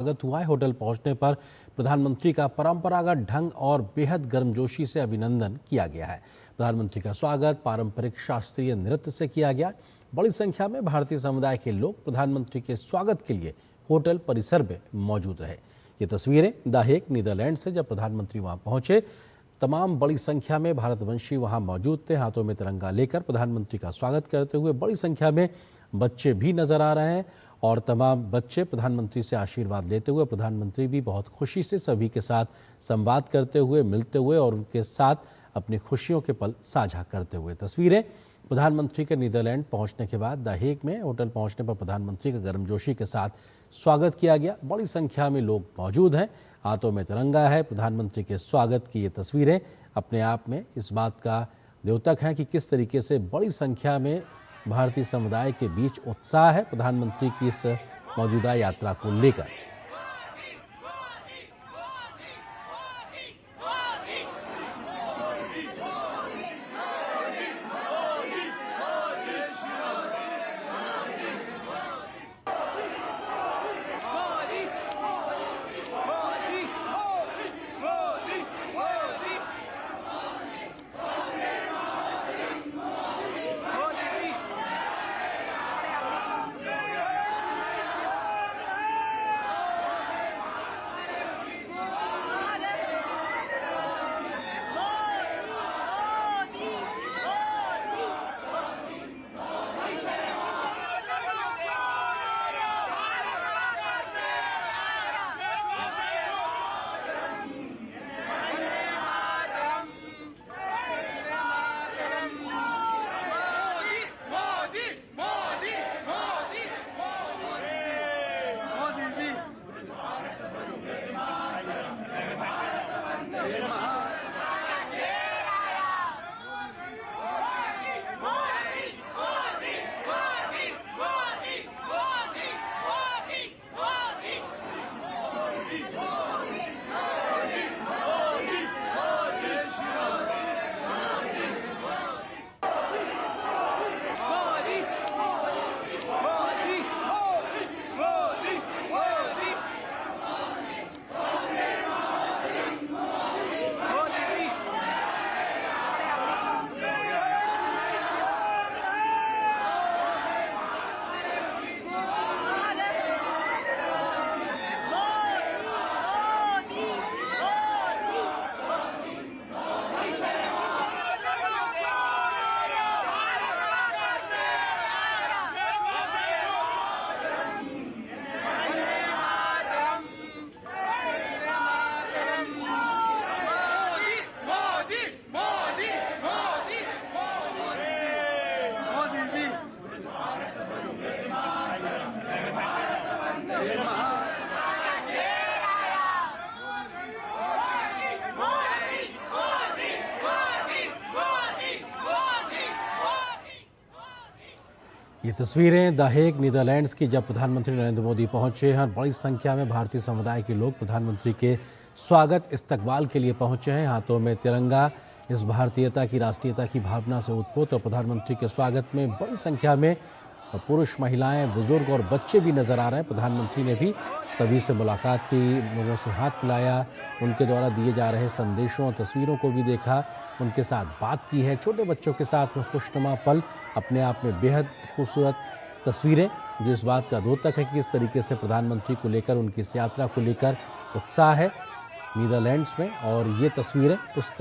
स्वागत हुआ है। होटल पहुंचने पर प्रधानमंत्री का परंपरागत ढंग और बेहद गर्मजोशी से अभिनंदन किया गया है। प्रधानमंत्री का स्वागत पारंपरिक शास्त्रीय नृत्य से किया गया। बड़ी संख्या में भारतीय समुदाय के लोग प्रधानमंत्री के स्वागत के लिए होटल परिसर में मौजूद रहे। ये तस्वीरें द हेग नीदरलैंड से जब प्रधानमंत्री वहां पहुंचे, तमाम बड़ी संख्या में भारतवंशी वहां मौजूद थे। हाथों में तिरंगा लेकर प्रधानमंत्री का स्वागत करते हुए बड़ी संख्या में बच्चे भी नजर आ रहे हैं और तमाम बच्चे प्रधानमंत्री से आशीर्वाद लेते हुए, प्रधानमंत्री भी बहुत खुशी से सभी के साथ संवाद करते हुए, मिलते हुए और उनके साथ अपनी खुशियों के पल साझा करते हुए। तस्वीरें प्रधानमंत्री के नीदरलैंड पहुंचने के बाद द हेग में होटल पहुंचने पर प्रधानमंत्री का गर्मजोशी के साथ स्वागत किया गया। बड़ी संख्या में लोग मौजूद हैं, हाथों में तिरंगा है। प्रधानमंत्री के स्वागत की ये तस्वीरें अपने आप में इस बात का द्योतक हैं कि किस तरीके से बड़ी संख्या में भारतीय समुदाय के बीच उत्साह है प्रधानमंत्री की इस मौजूदा यात्रा को लेकर। ये तस्वीरें द हेग नीदरलैंड्स की जब प्रधानमंत्री नरेंद्र मोदी पहुंचे हैं। बड़ी संख्या में भारतीय समुदाय के लोग प्रधानमंत्री के स्वागत इस्तकबाल के लिए पहुंचे हैं। हाथों में तिरंगा इस भारतीयता की, राष्ट्रीयता की भावना से उत्पोत और प्रधानमंत्री के स्वागत में बड़ी संख्या में पुरुष, महिलाएं, बुजुर्ग और बच्चे भी नजर आ रहे हैं। प्रधानमंत्री ने भी सभी से मुलाकात की, लोगों से हाथ मिलाया, उनके द्वारा दिए जा रहे संदेशों, तस्वीरों को भी देखा, उनके साथ बात की है। छोटे बच्चों के साथ में खुशनुमा पल अपने आप में बेहद खूबसूरत तस्वीरें, जो इस बात का द्योतक है कि किस तरीके से प्रधानमंत्री को लेकर, उनकी इस यात्रा को लेकर उत्साह है नीदरलैंड्स में। और ये तस्वीरें उस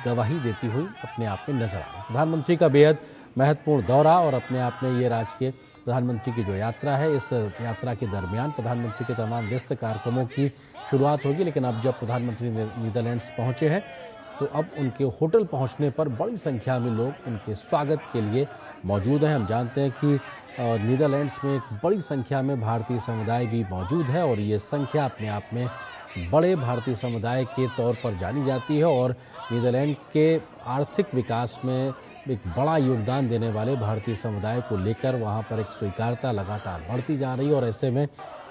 गवाही देती हुई अपने आप में नजर आ रही। प्रधानमंत्री का बेहद महत्वपूर्ण दौरा और अपने आप में ये राजकीय प्रधानमंत्री की जो यात्रा है, इस यात्रा के दरमियान प्रधानमंत्री के तमाम व्यस्त कार्यक्रमों की शुरुआत होगी। लेकिन अब जब प्रधानमंत्री नीदरलैंड्स पहुंचे हैं तो अब उनके होटल पहुंचने पर बड़ी संख्या में लोग उनके स्वागत के लिए मौजूद हैं। हम जानते हैं कि नीदरलैंड्स में एक बड़ी संख्या में भारतीय समुदाय भी मौजूद है और ये संख्या अपने आप में बड़े भारतीय समुदाय के तौर पर जानी जाती है और नीदरलैंड के आर्थिक विकास में एक बड़ा योगदान देने वाले भारतीय समुदाय को लेकर वहाँ पर एक स्वीकारता लगातार बढ़ती जा रही है। और ऐसे में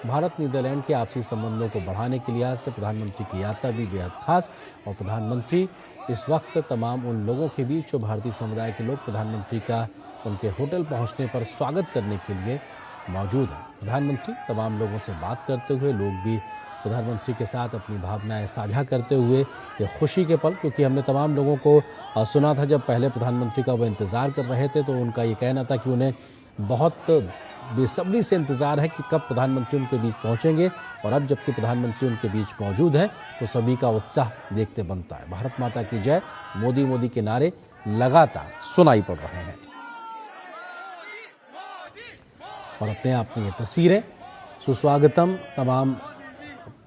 भारत नीदरलैंड के आपसी संबंधों को बढ़ाने के लिहाज से प्रधानमंत्री की यात्रा भी बेहद खास, और प्रधानमंत्री इस वक्त तमाम उन लोगों के बीच जो भारतीय समुदाय के लोग प्रधानमंत्री का उनके होटल पहुंचने पर स्वागत करने के लिए मौजूद हैं। प्रधानमंत्री तमाम लोगों से बात करते हुए, लोग भी प्रधानमंत्री के साथ अपनी भावनाएं साझा करते हुए ये खुशी के पल, क्योंकि हमने तमाम लोगों को सुना था जब पहले प्रधानमंत्री का वो इंतज़ार कर रहे थे, तो उनका ये कहना था कि उन्हें बहुत बेसब्री से इंतज़ार है कि कब प्रधानमंत्री उनके बीच पहुंचेंगे। और अब जबकि प्रधानमंत्री उनके बीच मौजूद हैं तो सभी का उत्साह देखते बनता है। भारत माता की जय, मोदी मोदी के नारे लगातार सुनाई पड़ रहे हैं। और अपने आप में ये तस्वीरें, सुस्वागतम, तमाम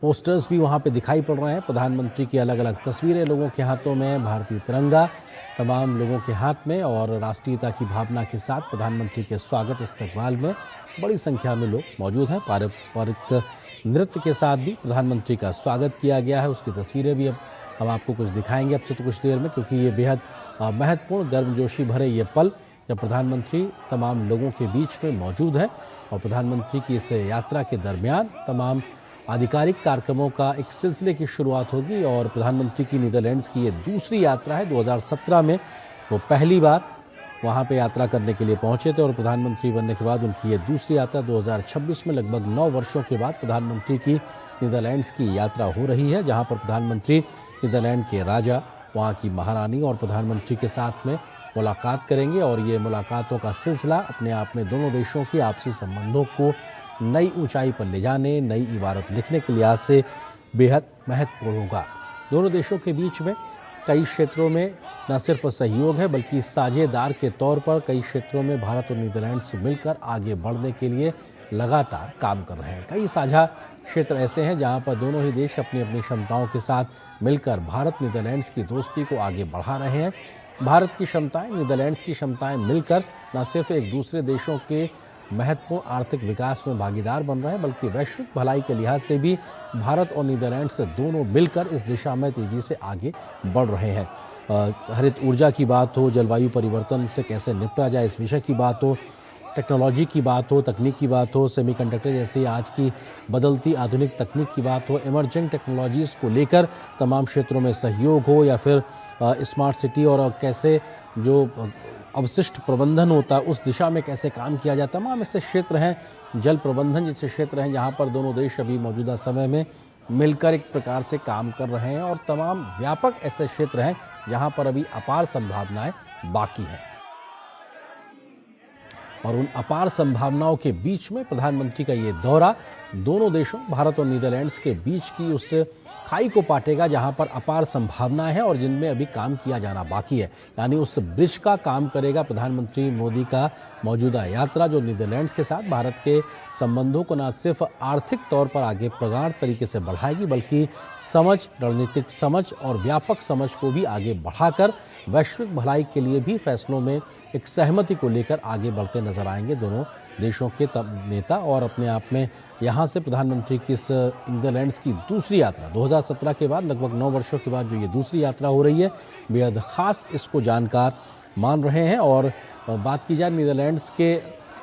पोस्टर्स भी वहाँ पे दिखाई पड़ रहे हैं। प्रधानमंत्री की अलग अलग तस्वीरें लोगों के हाथों में, भारतीय तिरंगा तमाम लोगों के हाथ में, और राष्ट्रीयता की भावना के साथ प्रधानमंत्री के स्वागत इस्तकबाल में बड़ी संख्या में लोग मौजूद हैं। पारंपरिक नृत्य के साथ भी प्रधानमंत्री का स्वागत किया गया है। उसकी तस्वीरें भी अब हम आपको कुछ दिखाएंगे अब से तो कुछ देर में, क्योंकि ये बेहद महत्वपूर्ण, गर्मजोशी भरे ये पल जब प्रधानमंत्री तमाम लोगों के बीच में मौजूद है। और प्रधानमंत्री की इस यात्रा के दरमियान तमाम आधिकारिक कार्यक्रमों का एक सिलसिले की शुरुआत होगी। और प्रधानमंत्री की नीदरलैंड्स की ये दूसरी यात्रा है। 2017 में वो पहली बार वहाँ पे यात्रा करने के लिए पहुँचे थे, और प्रधानमंत्री बनने के बाद उनकी ये दूसरी यात्रा 2026 में लगभग 9 वर्षों के बाद प्रधानमंत्री की नीदरलैंड्स की यात्रा हो रही है, जहाँ पर प्रधानमंत्री नीदरलैंड के राजा, वहाँ की महारानी और प्रधानमंत्री के साथ में मुलाकात करेंगे। और ये मुलाकातों का सिलसिला अपने आप में दोनों देशों की आपसी संबंधों को नई ऊंचाई पर ले जाने, नई इबारत लिखने के लिहाज से बेहद महत्वपूर्ण होगा। दोनों देशों के बीच में कई क्षेत्रों में न सिर्फ सहयोग है, बल्कि साझेदार के तौर पर कई क्षेत्रों में भारत और नीदरलैंड्स मिलकर आगे बढ़ने के लिए लगातार काम कर रहे हैं। कई साझा क्षेत्र ऐसे हैं जहां पर दोनों ही देश अपनी अपनी क्षमताओं के साथ मिलकर भारत नीदरलैंड्स की दोस्ती को आगे बढ़ा रहे हैं। भारत की क्षमताएं, नीदरलैंड्स की क्षमताएं मिलकर न सिर्फ एक दूसरे देशों के महत्वपूर्ण आर्थिक विकास में भागीदार बन रहे हैं, बल्कि वैश्विक भलाई के लिहाज से भी भारत और नीदरलैंड्स दोनों मिलकर इस दिशा में तेज़ी से आगे बढ़ रहे हैं। हरित ऊर्जा की बात हो, जलवायु परिवर्तन से कैसे निपटा जाए इस विषय की बात हो, टेक्नोलॉजी की बात हो, तकनीक की बात हो, सेमीकंडक्टर जैसी आज की बदलती आधुनिक तकनीक की बात हो, इमर्जिंग टेक्नोलॉजीज़ को लेकर तमाम क्षेत्रों में सहयोग हो, या फिर स्मार्ट सिटी और कैसे जो अवशिष्ट प्रबंधन होता है उस दिशा में कैसे काम किया जाए, तमाम ऐसे क्षेत्र हैं, जल प्रबंधन जैसे क्षेत्र हैं जहां पर दोनों देश अभी मौजूदा समय में मिलकर एक प्रकार से काम कर रहे हैं। और तमाम व्यापक ऐसे क्षेत्र हैं जहां पर अभी अपार संभावनाएं बाकी हैं। और उन अपार संभावनाओं के बीच में प्रधानमंत्री का ये दौरा दोनों देशों, भारत और नीदरलैंड्स के बीच की उस खाई को पाटेगा जहां पर अपार संभावनाएं हैं और जिनमें अभी काम किया जाना बाकी है। यानी उस ब्रिज का काम करेगा प्रधानमंत्री मोदी का मौजूदा यात्रा, जो नीदरलैंड्स के साथ भारत के संबंधों को न सिर्फ आर्थिक तौर पर आगे प्रगाढ़ तरीके से बढ़ाएगी, बल्कि समझ, रणनीतिक समझ और व्यापक समझ को भी आगे बढ़ाकर वैश्विक भलाई के लिए भी फैसलों में एक सहमति को लेकर आगे बढ़ते नजर आएंगे दोनों देशों के नेता। और अपने आप में यहाँ से प्रधानमंत्री की इस नीदरलैंड्स की दूसरी यात्रा 2017 के बाद लगभग 9 वर्षों के बाद जो ये दूसरी यात्रा हो रही है, बेहद ख़ास इसको जानकार मान रहे हैं। और बात की जाए नीदरलैंड्स के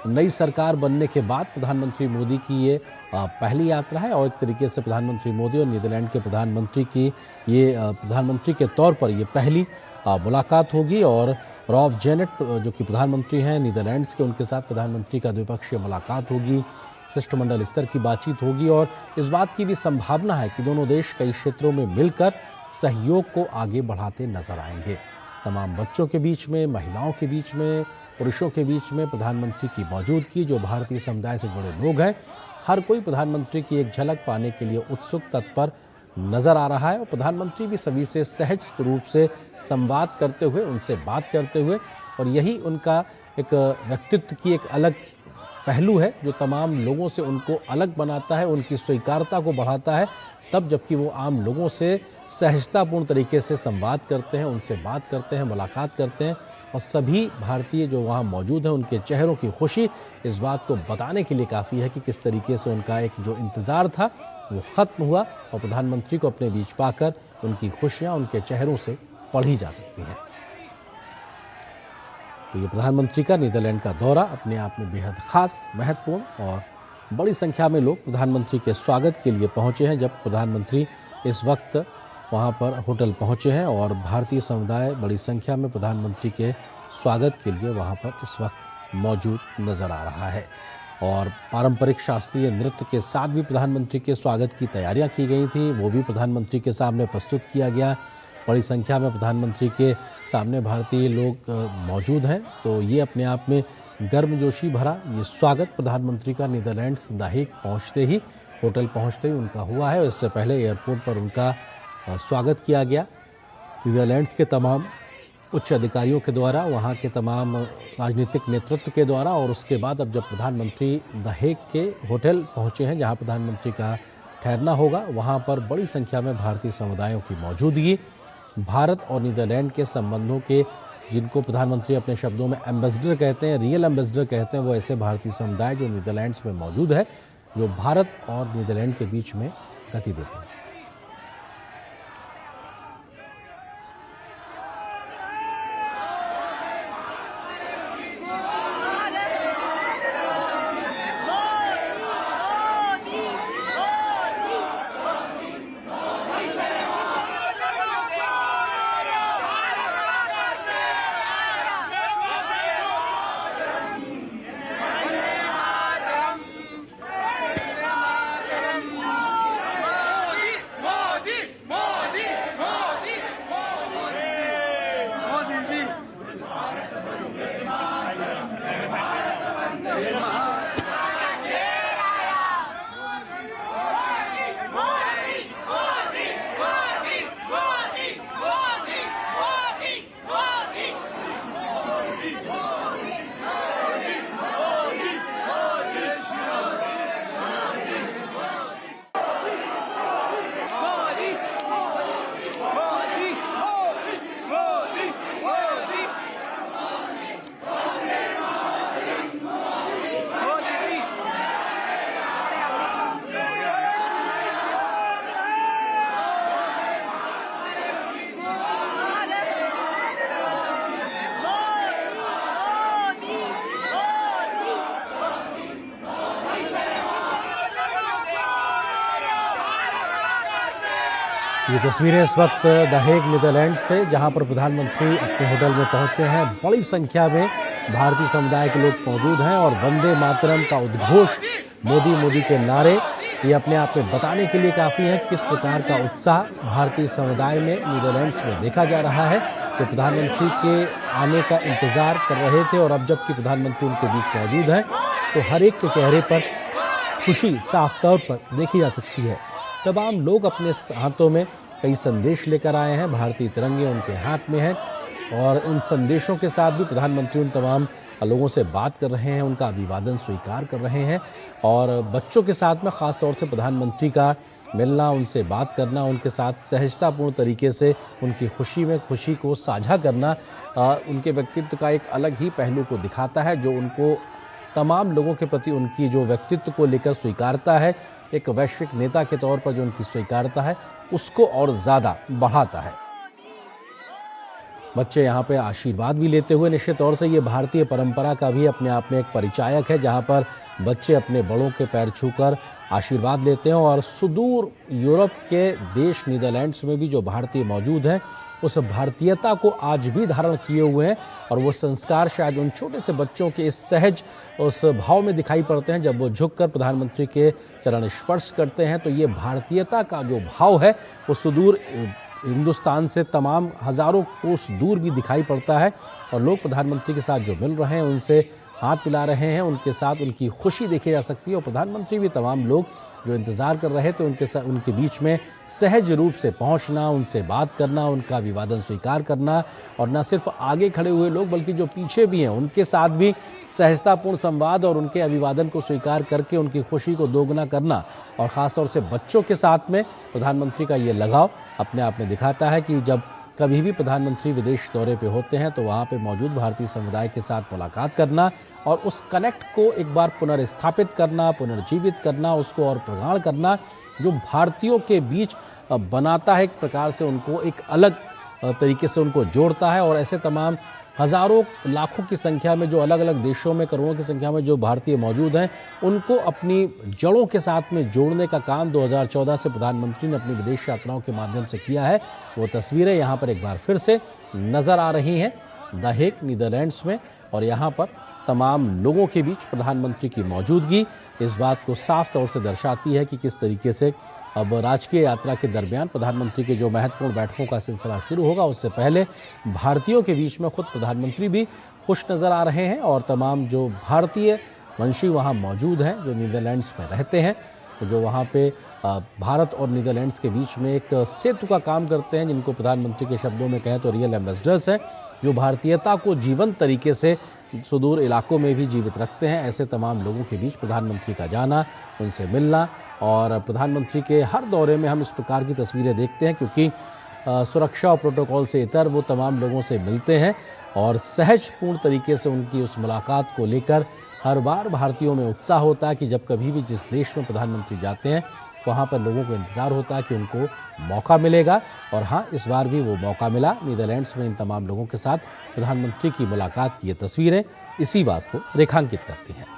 नई सरकार बनने के बाद प्रधानमंत्री मोदी की ये पहली यात्रा है, और एक तरीके से प्रधानमंत्री मोदी और नीदरलैंड के प्रधानमंत्री की ये प्रधानमंत्री के तौर पर ये पहली मुलाकात होगी। और रॉल्फ जेनेट जो कि प्रधानमंत्री हैं नीदरलैंड्स के, उनके साथ प्रधानमंत्री का द्विपक्षीय मुलाकात होगी, शिष्टमंडल स्तर की बातचीत होगी। और इस बात की भी संभावना है कि दोनों देश कई क्षेत्रों में मिलकर सहयोग को आगे बढ़ाते नजर आएंगे। तमाम बच्चों के बीच में, महिलाओं के बीच में, पुरुषों के बीच में प्रधानमंत्री की मौजूदगी, जो भारतीय समुदाय से जुड़े लोग हैं, हर कोई प्रधानमंत्री की एक झलक पाने के लिए उत्सुक, तत्पर नज़र आ रहा है। और प्रधानमंत्री भी सभी से सहज रूप से संवाद करते हुए, उनसे बात करते हुए, और यही उनका एक व्यक्तित्व की एक अलग पहलू है जो तमाम लोगों से उनको अलग बनाता है, उनकी स्वीकारता को बढ़ाता है, तब जबकि वो आम लोगों से सहजतापूर्ण तरीके से संवाद करते हैं, उनसे बात करते हैं, मुलाकात करते हैं। और सभी भारतीय जो वहाँ मौजूद हैं, उनके चेहरों की खुशी इस बात को बताने के लिए काफ़ी है कि किस तरीके से उनका एक जो इंतज़ार था वो ख़त्म हुआ, और प्रधानमंत्री को अपने बीच पाकर उनकी खुशियाँ उनके चेहरों से पढ़ी जा सकती हैं। तो ये प्रधानमंत्री का नीदरलैंड का दौरा अपने आप में बेहद ख़ास, महत्वपूर्ण, और बड़ी संख्या में लोग प्रधानमंत्री के स्वागत के लिए पहुँचे हैं। जब प्रधानमंत्री इस वक्त वहाँ पर होटल पहुँचे हैं, और भारतीय समुदाय बड़ी संख्या में प्रधानमंत्री के स्वागत के लिए वहाँ पर इस वक्त मौजूद नज़र आ रहा है। और पारंपरिक शास्त्रीय नृत्य के साथ भी प्रधानमंत्री के स्वागत की तैयारियां की गई थी, वो भी प्रधानमंत्री के सामने प्रस्तुत किया गया। बड़ी संख्या में प्रधानमंत्री के सामने भारतीय लोग मौजूद हैं, तो ये अपने आप में गर्मजोशी भरा ये स्वागत प्रधानमंत्री का नीदरलैंड्स द हेग पहुँचते ही, होटल पहुँचते ही उनका हुआ है। इससे पहले एयरपोर्ट पर उनका स्वागत किया गया नीदरलैंड्स के तमाम उच्च अधिकारियों के द्वारा, वहाँ के तमाम राजनीतिक नेतृत्व के द्वारा। और उसके बाद अब जब प्रधानमंत्री द हेग के होटल पहुँचे हैं जहाँ प्रधानमंत्री का ठहरना होगा, वहाँ पर बड़ी संख्या में भारतीय समुदायों की मौजूदगी। भारत और नीदरलैंड के संबंधों के, जिनको प्रधानमंत्री अपने शब्दों में एम्बेसडर कहते हैं, रियल एम्बेसडर कहते हैं, वो ऐसे भारतीय समुदाय जो नीदरलैंड्स में मौजूद है, जो भारत और नीदरलैंड के बीच में गति देते हैं। ये तस्वीरें इस वक्त द हेग नीदरलैंड से, जहां पर प्रधानमंत्री अपने होटल में पहुंचे हैं। बड़ी संख्या में भारतीय समुदाय के लोग मौजूद हैं और वंदे मातरम का उद्घोष, मोदी मोदी के नारे, ये अपने आप में बताने के लिए काफ़ी है कि किस प्रकार का उत्साह भारतीय समुदाय में नीदरलैंड्स में देखा जा रहा है। तो प्रधानमंत्री के आने का इंतज़ार कर रहे थे और अब जबकि प्रधानमंत्री उनके बीच मौजूद हैं तो हर एक के चेहरे पर खुशी साफ तौर पर देखी जा सकती है। तमाम लोग अपने हाथों में कई संदेश लेकर आए हैं, भारतीय तिरंगे उनके हाथ में हैं और उन संदेशों के साथ भी प्रधानमंत्री उन तमाम लोगों से बात कर रहे हैं, उनका अभिवादन स्वीकार कर रहे हैं। और बच्चों के साथ में ख़ास तौर से प्रधानमंत्री का मिलना, उनसे बात करना, उनके साथ सहजतापूर्ण तरीके से उनकी खुशी में खुशी को साझा करना उनके व्यक्तित्व का एक अलग ही पहलू को दिखाता है, जो उनको तमाम लोगों के प्रति उनकी जो व्यक्तित्व को लेकर स्वीकारता है, एक वैश्विक नेता के तौर पर जो उनकी स्वीकारता है, उसको और ज़्यादा बढ़ाता है। बच्चे यहाँ पे आशीर्वाद भी लेते हुए, निश्चित तौर से ये भारतीय परंपरा का भी अपने आप में एक परिचायक है, जहाँ पर बच्चे अपने बड़ों के पैर छूकर आशीर्वाद लेते हैं। और सुदूर यूरोप के देश नीदरलैंड्स में भी जो भारतीय मौजूद हैं, उस भारतीयता को आज भी धारण किए हुए हैं और वो संस्कार शायद उन छोटे से बच्चों के इस सहज उस भाव में दिखाई पड़ते हैं जब वो झुककर प्रधानमंत्री के चरण स्पर्श करते हैं। तो ये भारतीयता का जो भाव है वो सुदूर हिंदुस्तान से तमाम हज़ारों कोस दूर भी दिखाई पड़ता है और लोग प्रधानमंत्री के साथ जो मिल रहे हैं, उनसे हाथ मिला रहे हैं, उनके साथ उनकी खुशी देखी जा सकती है। और प्रधानमंत्री भी तमाम लोग जो इंतज़ार कर रहे थे उनके बीच में सहज रूप से पहुंचना, उनसे बात करना, उनका अभिवादन स्वीकार करना और न सिर्फ आगे खड़े हुए लोग बल्कि जो पीछे भी हैं उनके साथ भी सहजतापूर्ण संवाद और उनके अभिवादन को स्वीकार करके उनकी खुशी को दोगुना करना। और ख़ासतौर से बच्चों के साथ में प्रधानमंत्री का ये लगाव अपने आप में दिखाता है कि जब कभी भी प्रधानमंत्री विदेश दौरे पे होते हैं तो वहाँ पे मौजूद भारतीय समुदाय के साथ मुलाकात करना और उस कनेक्ट को एक बार पुनर्स्थापित करना, पुनर्जीवित करना, उसको और प्रगाढ़ करना, जो भारतीयों के बीच बनाता है, एक प्रकार से उनको एक अलग तरीके से उनको जोड़ता है। और ऐसे तमाम हज़ारों लाखों की संख्या में जो अलग अलग देशों में, करोड़ों की संख्या में जो भारतीय मौजूद हैं, उनको अपनी जड़ों के साथ में जोड़ने का काम 2014 से प्रधानमंत्री ने अपनी विदेश यात्राओं के माध्यम से किया है। वो तस्वीरें यहाँ पर एक बार फिर से नज़र आ रही हैं द हेग नीदरलैंड्स में। और यहाँ पर तमाम लोगों के बीच प्रधानमंत्री की मौजूदगी इस बात को साफ तौर से दर्शाती है कि किस तरीके से अब राजकीय यात्रा के दरमियान प्रधानमंत्री के जो महत्वपूर्ण बैठकों का सिलसिला शुरू होगा उससे पहले भारतीयों के बीच में खुद प्रधानमंत्री भी खुश नज़र आ रहे हैं और तमाम जो भारतीय वंशी वहाँ मौजूद हैं, जो नीदरलैंड्स में रहते हैं, जो वहाँ पे भारत और नीदरलैंड्स के बीच में एक सेतु का काम करते हैं, जिनको प्रधानमंत्री के शब्दों में कहें तो रियल एम्बेसडर्स हैं, जो भारतीयता को जीवंत तरीके से सुदूर इलाकों में भी जीवित रखते हैं। ऐसे तमाम लोगों के बीच प्रधानमंत्री का जाना, उनसे मिलना और प्रधानमंत्री के हर दौरे में हम इस प्रकार की तस्वीरें देखते हैं क्योंकि सुरक्षा और प्रोटोकॉल से इतर वो तमाम लोगों से मिलते हैं और सहजपूर्ण तरीके से उनकी उस मुलाकात को लेकर हर बार भारतीयों में उत्साह होता है कि जब कभी भी जिस देश में प्रधानमंत्री जाते हैं वहाँ पर लोगों को इंतज़ार होता है कि उनको मौका मिलेगा और हाँ, इस बार भी वो मौका मिला। नीदरलैंड्स में इन तमाम लोगों के साथ प्रधानमंत्री की मुलाकात की ये तस्वीरें इसी बात को रेखांकित करती हैं।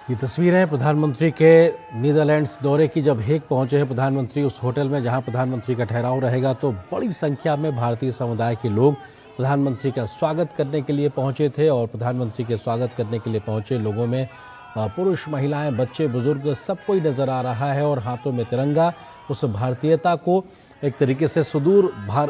ये तस्वीरें प्रधानमंत्री के नीदरलैंड्स दौरे की। जब हेग पहुंचे हैं प्रधानमंत्री, उस होटल में जहां प्रधानमंत्री का ठहराव रहेगा, तो बड़ी संख्या में भारतीय समुदाय के लोग प्रधानमंत्री का स्वागत करने के लिए पहुंचे थे। और प्रधानमंत्री के स्वागत करने के लिए पहुंचे लोगों में पुरुष, महिलाएं, बच्चे, बुजुर्ग, सब कोई नज़र आ रहा है। और हाथों में तिरंगा उस भारतीयता को एक तरीके से सुदूर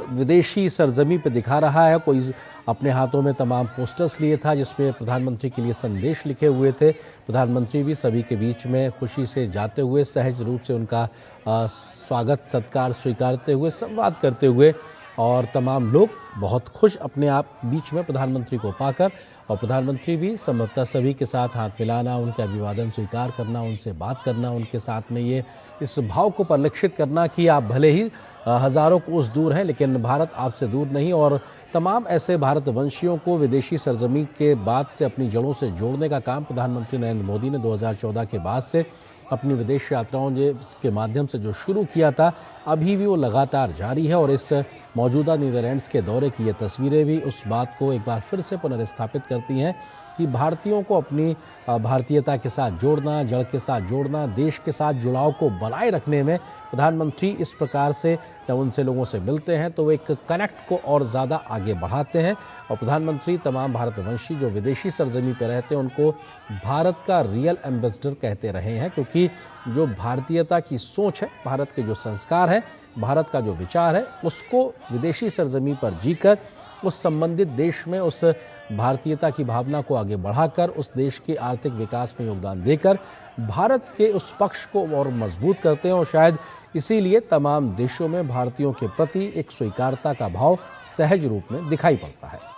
विदेशी सरजमी पे दिखा रहा है। कोई अपने हाथों में तमाम पोस्टर्स लिए था जिसमें प्रधानमंत्री के लिए संदेश लिखे हुए थे। प्रधानमंत्री भी सभी के बीच में खुशी से जाते हुए, सहज रूप से उनका स्वागत सत्कार स्वीकारते हुए, संवाद करते हुए, और तमाम लोग बहुत खुश अपने आप बीच में प्रधानमंत्री को पाकर। और प्रधानमंत्री भी संभवतः सभी के साथ हाथ मिलाना, उनका अभिवादन स्वीकार करना, उनसे बात करना, उनके साथ में ये इस भाव को परिलक्षित करना कि आप भले ही हज़ारों कोस दूर हैं लेकिन भारत आपसे दूर नहीं। और तमाम ऐसे भारतवंशियों को विदेशी सरजमी के बाद से अपनी जड़ों से जोड़ने का काम प्रधानमंत्री नरेंद्र मोदी ने 2014 के बाद से अपनी विदेश यात्राओं के माध्यम से जो शुरू किया था, अभी भी वो लगातार जारी है। और इस मौजूदा नीदरलैंड्स के दौरे की ये तस्वीरें भी उस बात को एक बार फिर से पुनर्स्थापित करती हैं कि भारतीयों को अपनी भारतीयता के साथ जोड़ना, जड़ के साथ जोड़ना, देश के साथ जुड़ाव को बनाए रखने में प्रधानमंत्री इस प्रकार से जब उनसे लोगों से मिलते हैं तो वो एक कनेक्ट को और ज़्यादा आगे बढ़ाते हैं। और प्रधानमंत्री तमाम भारतवंशी जो विदेशी सरजमी पर रहते हैं उनको भारत का रियल एम्बेसडर कहते रहे हैं, क्योंकि जो भारतीयता की सोच है, भारत के जो संस्कार हैं, भारत का जो विचार है, उसको विदेशी सरजमी पर जीकर उस संबंधित देश में उस भारतीयता की भावना को आगे बढ़ाकर, उस देश के आर्थिक विकास में योगदान देकर भारत के उस पक्ष को और मजबूत करते हैं। और शायद इसीलिए तमाम देशों में भारतीयों के प्रति एक स्वीकारता का भाव सहज रूप में दिखाई पड़ता है।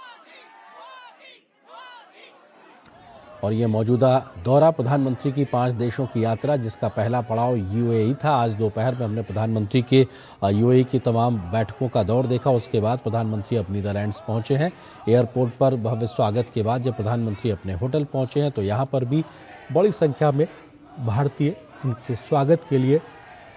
और ये मौजूदा दौरा प्रधानमंत्री की 5 देशों की यात्रा, जिसका पहला पड़ाव यूएई था। आज दोपहर में हमने प्रधानमंत्री के यूएई की तमाम बैठकों का दौर देखा। उसके बाद प्रधानमंत्री अब नीदरलैंड्स पहुंचे हैं। एयरपोर्ट पर भव्य स्वागत के बाद जब प्रधानमंत्री अपने होटल पहुंचे हैं तो यहाँ पर भी बड़ी संख्या में भारतीय उनके स्वागत के लिए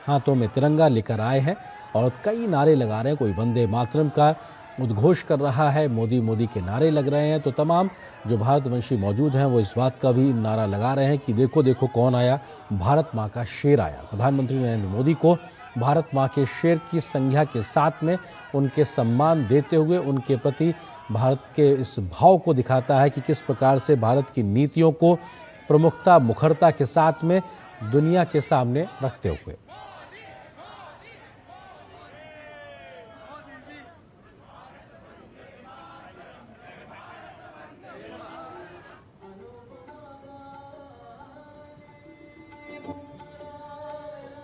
हाथों में तिरंगा लेकर आए हैं और कई नारे लगा रहे हैं। कोई वंदे मातरम का उद्घोष कर रहा है, मोदी मोदी के नारे लग रहे हैं। तो तमाम जो भारतवंशी मौजूद हैं वो इस बात का भी नारा लगा रहे हैं कि देखो देखो कौन आया, भारत माँ का शेर आया। प्रधानमंत्री नरेंद्र मोदी को भारत माँ के शेर की संज्ञा के साथ में उनके सम्मान देते हुए उनके प्रति भारत के इस भाव को दिखाता है कि किस प्रकार से भारत की नीतियों को प्रमुखता, मुखरता के साथ में दुनिया के सामने रखते हुए।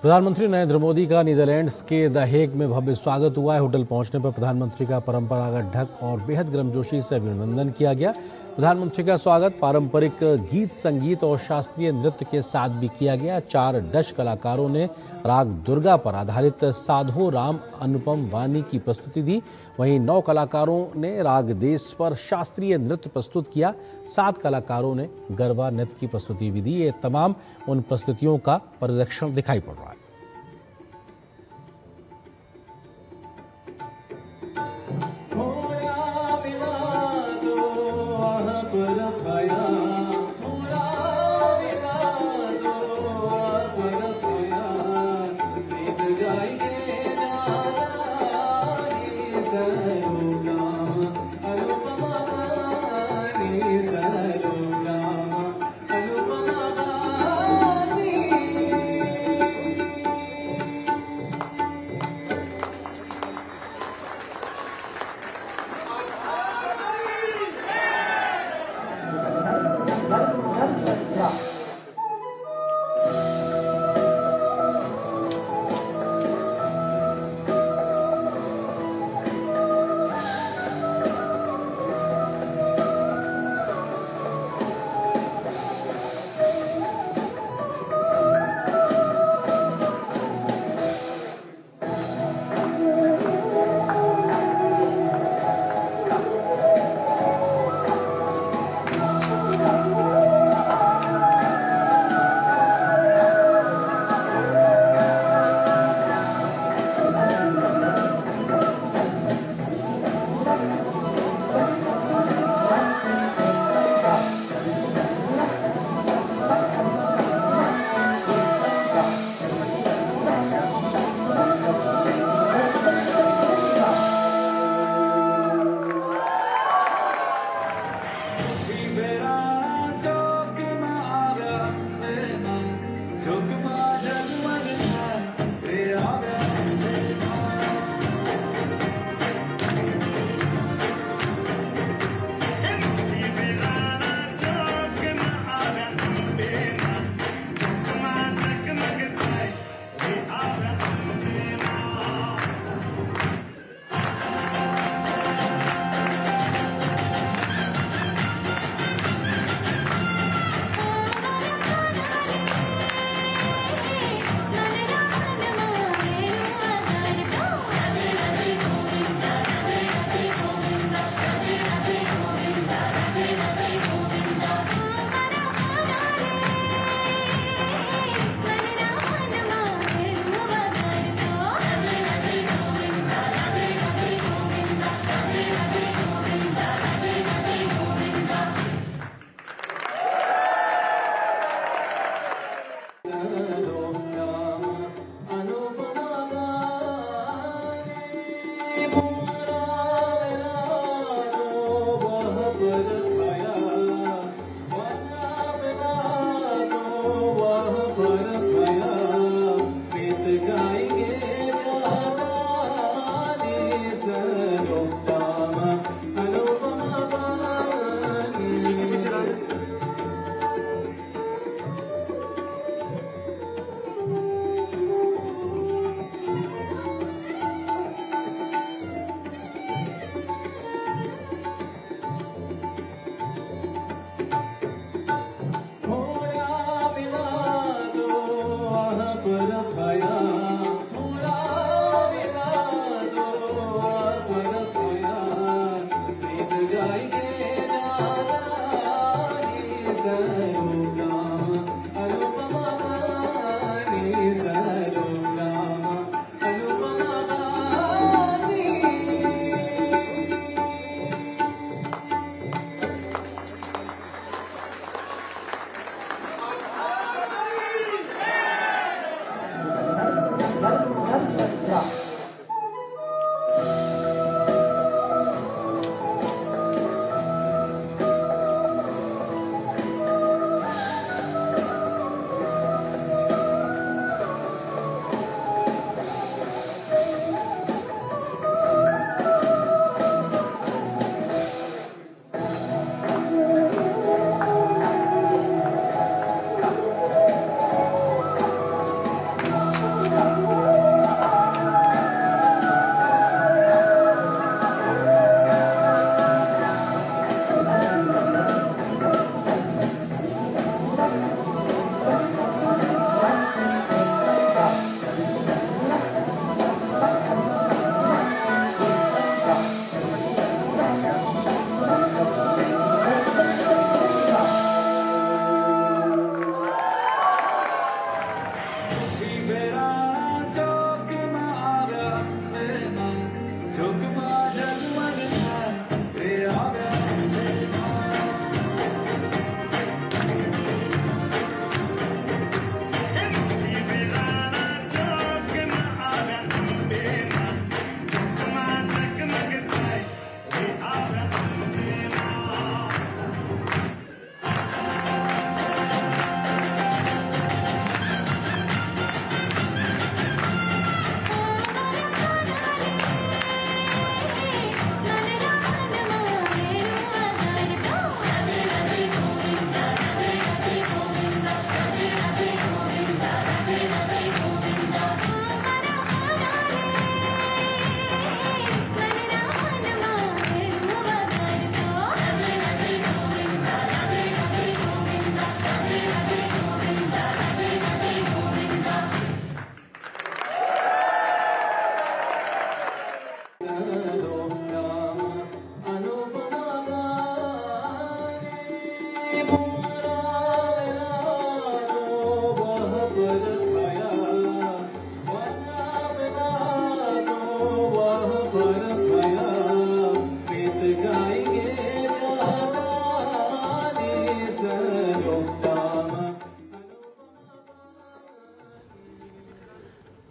प्रधानमंत्री नरेंद्र मोदी का नीदरलैंड्स के द हेग में भव्य स्वागत हुआ है। होटल पहुंचने पर प्रधानमंत्री का परंपरागत ढक और बेहद गर्मजोशी से अभिनंदन किया गया। प्रधानमंत्री का स्वागत पारंपरिक गीत, संगीत और शास्त्रीय नृत्य के साथ भी किया गया। 4 डच कलाकारों ने राग दुर्गा पर आधारित साधो राम अनुपम वाणी की प्रस्तुति दी। वहीं 9 कलाकारों ने राग देश पर शास्त्रीय नृत्य प्रस्तुत किया। 7 कलाकारों ने गरबा नृत्य की प्रस्तुति भी दी। ये तमाम उन प्रस्तुतियों का परिरक्षण दिखाई पड़ रहा है।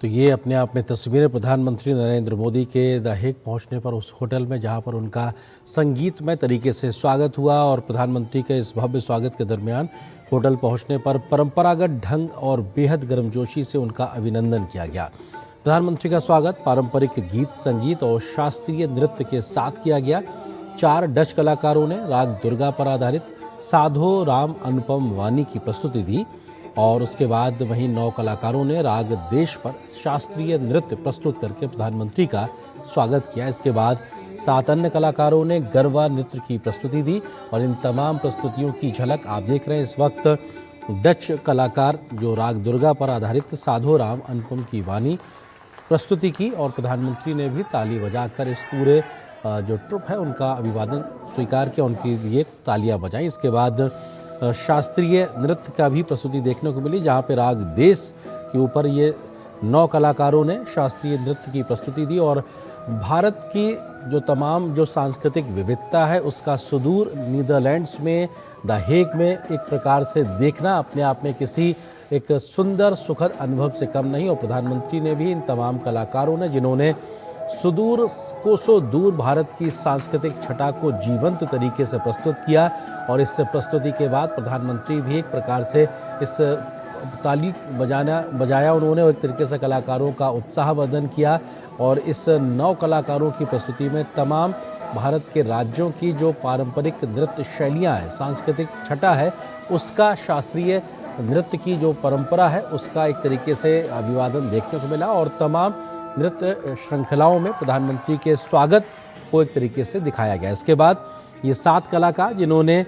तो ये अपने आप में तस्वीरें प्रधानमंत्री नरेंद्र मोदी के द हेग पहुंचने पर उस होटल में, जहां पर उनका संगीतमय तरीके से स्वागत हुआ। और प्रधानमंत्री के इस भव्य स्वागत के दरमियान होटल पहुंचने पर परंपरागत ढंग और बेहद गर्मजोशी से उनका अभिनंदन किया गया। प्रधानमंत्री का स्वागत पारंपरिक गीत, संगीत और शास्त्रीय नृत्य के साथ किया गया। 4 डच कलाकारों ने राग दुर्गा पर आधारित साधो राम अनुपम वानी की प्रस्तुति दी और उसके बाद वहीं 9 कलाकारों ने राग देश पर शास्त्रीय नृत्य प्रस्तुत करके प्रधानमंत्री का स्वागत किया। इसके बाद 7 अन्य कलाकारों ने गरबा नृत्य की प्रस्तुति दी और इन तमाम प्रस्तुतियों की झलक आप देख रहे हैं। इस वक्त डच कलाकार जो राग दुर्गा पर आधारित साधो राम अनुपम की वानी प्रस्तुति की और प्रधानमंत्री ने भी ताली बजाकर इस पूरे जो ट्रुप है उनका अभिवादन स्वीकार किया, उनके लिए तालियां बजाई। इसके बाद शास्त्रीय नृत्य का भी प्रस्तुति देखने को मिली, जहां पे राग देश के ऊपर ये 9 कलाकारों ने शास्त्रीय नृत्य की प्रस्तुति दी और भारत की जो तमाम जो सांस्कृतिक विविधता है उसका सुदूर नीदरलैंड्स में द हेग में एक प्रकार से देखना अपने आप में किसी एक सुंदर सुखद अनुभव से कम नहीं। और प्रधानमंत्री ने भी इन तमाम कलाकारों ने, जिन्होंने सुदूर कोसों दूर भारत की सांस्कृतिक छटा को जीवंत तरीके से प्रस्तुत किया और इस प्रस्तुति के बाद प्रधानमंत्री भी एक प्रकार से इस ताली बजाया उन्होंने और एक तरीके से कलाकारों का उत्साहवर्धन किया। और इस 9 कलाकारों की प्रस्तुति में तमाम भारत के राज्यों की जो पारंपरिक नृत्य शैलियाँ हैं, सांस्कृतिक छटा है, उसका शास्त्रीय नृत्य की जो परंपरा है उसका एक तरीके से अभिवादन देखने को मिला और तमाम नृत्य श्रृंखलाओं में प्रधानमंत्री के स्वागत को एक तरीके से दिखाया गया। इसके बाद ये 7 कलाकार जिन्होंने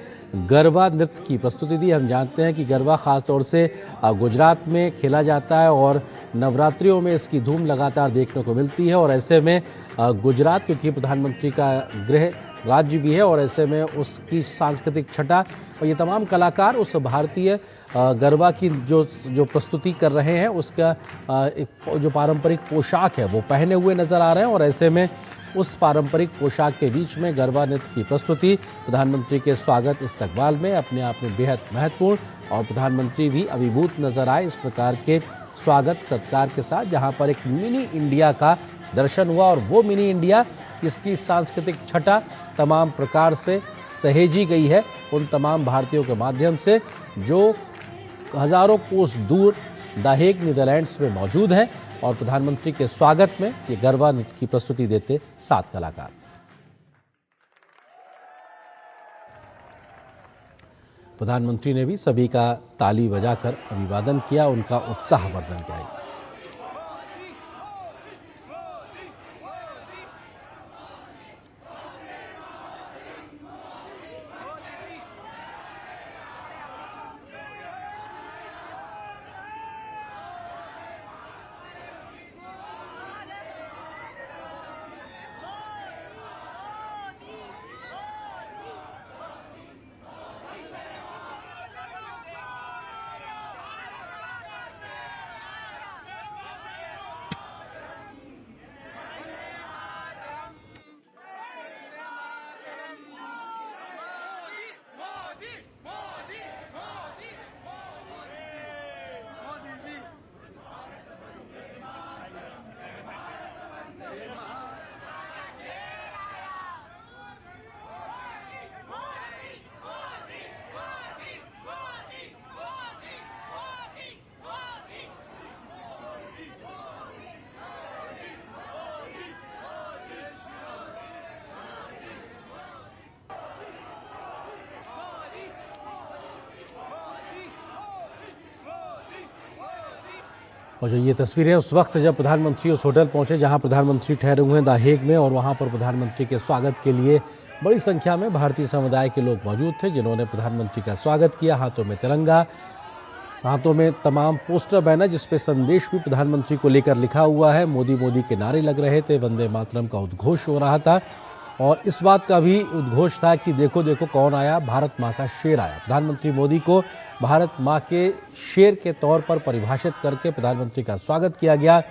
गरबा नृत्य की प्रस्तुति दी। हम जानते हैं कि गरबा ख़ास तौर से गुजरात में खेला जाता है और नवरात्रियों में इसकी धूम लगातार देखने को मिलती है और ऐसे में गुजरात, क्योंकि प्रधानमंत्री का गृह राज्य भी है और ऐसे में उसकी सांस्कृतिक छटा और ये तमाम कलाकार उस भारतीय गरबा की जो प्रस्तुति कर रहे हैं उसका एक जो पारंपरिक पोशाक है वो पहने हुए नज़र आ रहे हैं और ऐसे में उस पारंपरिक पोशाक के बीच में गरबा नृत्य की प्रस्तुति प्रधानमंत्री के स्वागत इस्तकबाल में अपने आप में बेहद महत्वपूर्ण और प्रधानमंत्री भी अभिभूत नज़र आए इस प्रकार के स्वागत सत्कार के साथ, जहां पर एक मिनी इंडिया का दर्शन हुआ और वो मिनी इंडिया इसकी सांस्कृतिक छटा तमाम प्रकार से सहेजी गई है उन तमाम भारतीयों के माध्यम से जो हज़ारों कोस दूर द हेग नीदरलैंड्स में मौजूद हैं और प्रधानमंत्री के स्वागत में ये गरबा नृत्य की प्रस्तुति देते 7 कलाकार। प्रधानमंत्री ने भी सभी का ताली बजाकर अभिवादन किया, उनका उत्साहवर्धन किया। और जो ये तस्वीरें उस वक्त जब प्रधानमंत्री उस होटल पहुंचे जहां प्रधानमंत्री ठहरे हुए हैं द हेग में और वहां पर प्रधानमंत्री के स्वागत के लिए बड़ी संख्या में भारतीय समुदाय के लोग मौजूद थे, जिन्होंने प्रधानमंत्री का स्वागत किया। हाथों में तिरंगा, हाथों में तमाम पोस्टर बैनर जिस पे संदेश भी प्रधानमंत्री को लेकर लिखा हुआ है। मोदी मोदी के नारे लग रहे थे, वंदे मातरम का उद्घोष हो रहा था और इस बात का भी उद्घोष था कि देखो देखो कौन आया, भारत माँ का शेर आया। प्रधानमंत्री मोदी को भारत माँ के शेर के तौर पर परिभाषित करके प्रधानमंत्री का स्वागत किया गया।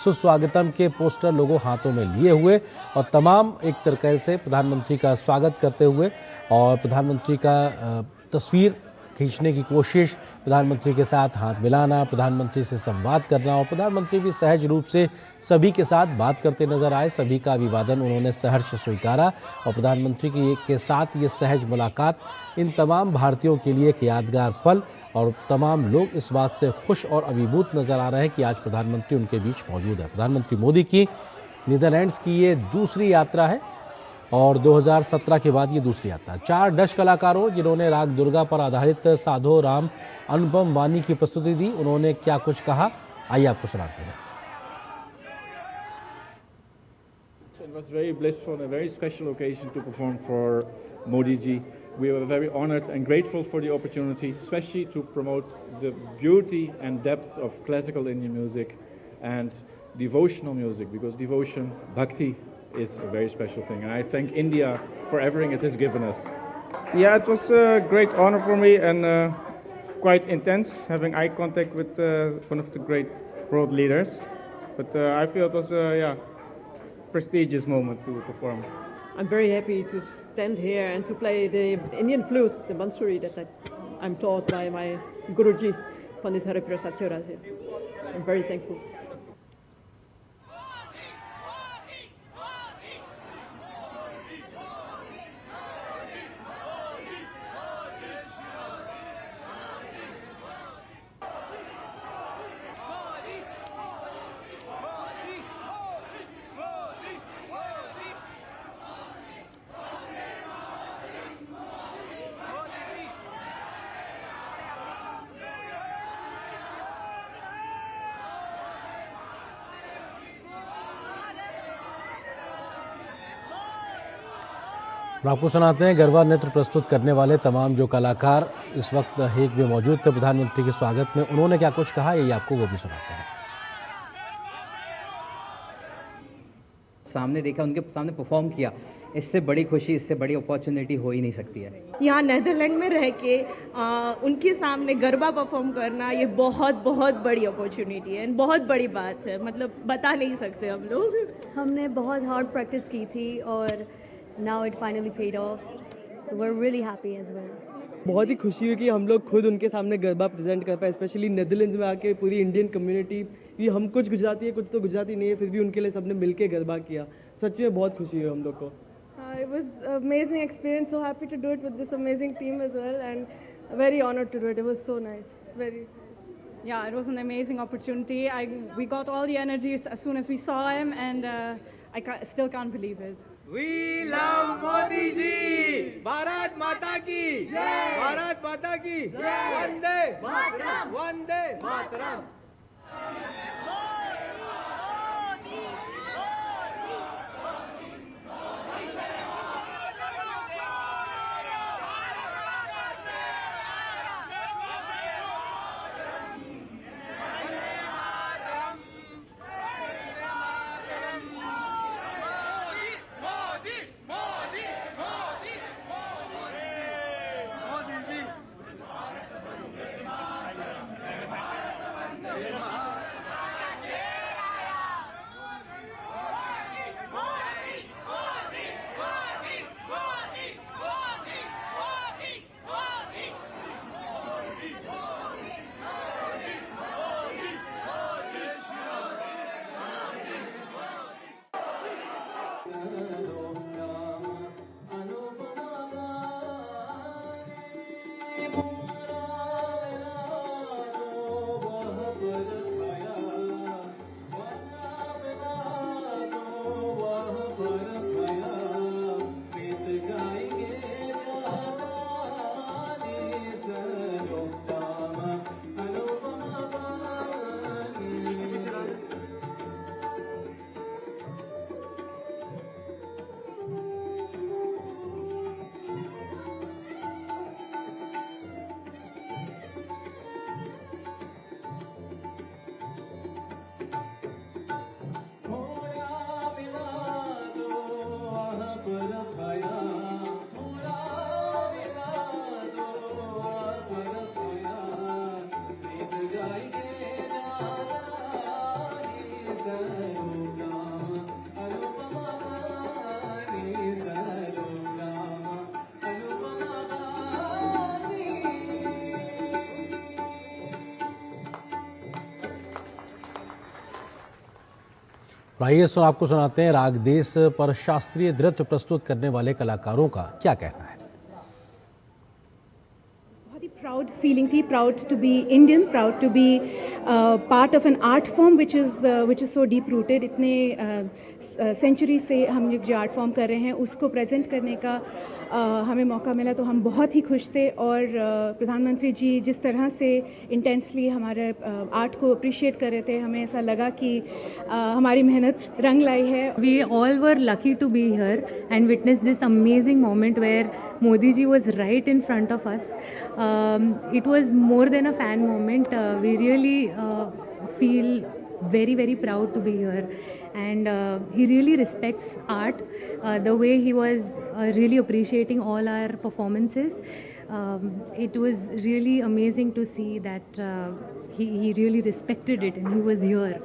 सुस्वागतम के पोस्टर लोगों हाथों में लिए हुए और तमाम एक तरीके से प्रधानमंत्री का स्वागत करते हुए और प्रधानमंत्री का तस्वीर खींचने की कोशिश, प्रधानमंत्री के साथ हाथ मिलाना, प्रधानमंत्री से संवाद करना और प्रधानमंत्री भी सहज रूप से सभी के साथ बात करते नजर आए। सभी का अभिवादन उन्होंने सहर्ष स्वीकारा और प्रधानमंत्री के साथ ये सहज मुलाकात इन तमाम भारतीयों के लिए एक यादगार पल और तमाम लोग इस बात से खुश और अभिभूत नजर आ रहे हैं कि आज प्रधानमंत्री उनके बीच मौजूद है। प्रधानमंत्री मोदी की नीदरलैंड्स की ये दूसरी यात्रा है और 2017 के बाद ये दूसरी यात्रा। 4 डच कलाकारों जिन्होंने राग दुर्गा पर आधारित साधो राम अनुपम वाणी की प्रस्तुति दी, उन्होंने क्या कुछ कहा, आइए आपको सुनाते हैं। It was very blissful and a very special occasion to perform for Modi ji. We were very honored and grateful for the opportunity, especially to promote the beauty and depth of classical Indian music and devotional music, because devotion, bhakti, is a very special thing. And I thank India for everything it has given us. Yeah, it was a great honor for me and quite intense, having eye contact with one of the great world leaders. But I feel it was a prestigious moment to perform. I'm very happy to stand here and to play the Indian flutes, the Bansuri that I'm taught by my Guruji, Pandit Hari Prasad Chaurasia. I'm very thankful. और आपको सुनाते हैं गरबा नृत्य प्रस्तुत करने वाले तमाम जो कलाकार इस वक्त हेग में मौजूद थे प्रधानमंत्री के स्वागत में, उन्होंने क्या कुछ कहा, यही आपको वो भी सुनाते हैं। सामने देखा, उनके सामने परफॉर्म किया, इससे बड़ी खुशी, इससे बड़ी अपॉर्चुनिटी हो ही नहीं सकती है। यहाँ नीदरलैंड में रह के उनके सामने गरबा परफॉर्म करना ये बहुत बहुत बड़ी अपॉर्चुनिटी है, बहुत बड़ी बात है, मतलब बता नहीं सकते हम लोग। हमने बहुत हार्ड प्रैक्टिस की थी और now it finally paid off, so we are really happy as well. बहुत ही खुशी हुई कि हम लोग खुद उनके सामने गरबा प्रेजेंट कर पाए, स्पेशली नीदरलैंड्स में आके पूरी इंडियन कम्युनिटी, ये हम कुछ गुजराती है, कुछ तो गुजराती नहीं है, फिर भी उनके लिए सबने मिलके गरबा किया। सच में बहुत खुशी हुई हम लोग को। It was an amazing experience. So happy to do it with this amazing team as well, and very honored to do it. It was so nice. Very. Yeah, it was an amazing opportunity. We got all the energy as soon as we saw him, and still can't believe it. We love Modi ji. Bharat Mata ki jai. Bharat Mata ki jai. Vande Mataram. Vande Mataram. और आइए आपको सुनाते हैं राग देश पर शास्त्रीय नृत्य प्रस्तुत करने वाले कलाकारों का क्या कहना है। बहुत ही प्राउड फीलिंग थी, proud to be Indian, proud to be part of an art form which is so deep rooted. इतने सेंचुरी से हम जो आर्ट फॉर्म कर रहे हैं उसको प्रेजेंट करने का हमें मौका मिला, तो हम बहुत ही खुश थे। और प्रधानमंत्री जी जिस तरह से इंटेंसली हमारे आर्ट को अप्रिशिएट कर रहे थे, हमें ऐसा लगा कि हमारी मेहनत रंग लाई है। We all were lucky to be here and witness this amazing moment where Modi ji was right in front of us. It was more than a fan moment. We really feel very, very proud to be here. And he really respects art. The way he was really appreciating all our performances. It was really amazing to see that he really respected it and he was here.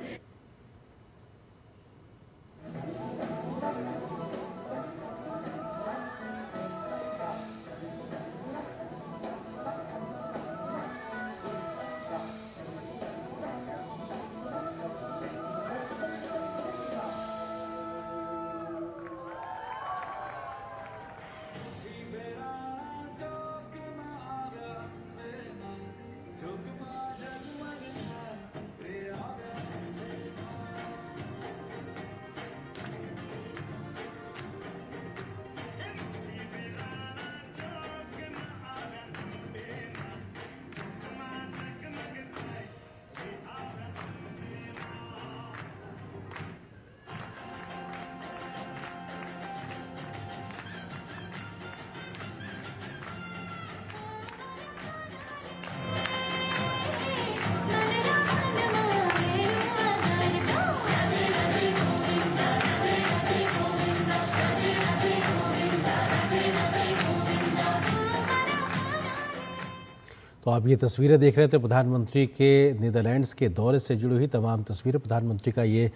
तो आप ये तस्वीरें देख रहे थे प्रधानमंत्री के Netherlands के दौरे से जुड़ी हुई तमाम तस्वीरें। प्रधानमंत्री का ये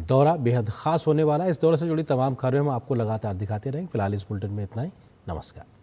दौरा बेहद ख़ास होने वाला है। इस दौरे से जुड़ी तमाम खबरें हम आपको लगातार दिखाते रहेंगे। फिलहाल इस बुलेटिन में इतना ही। नमस्कार।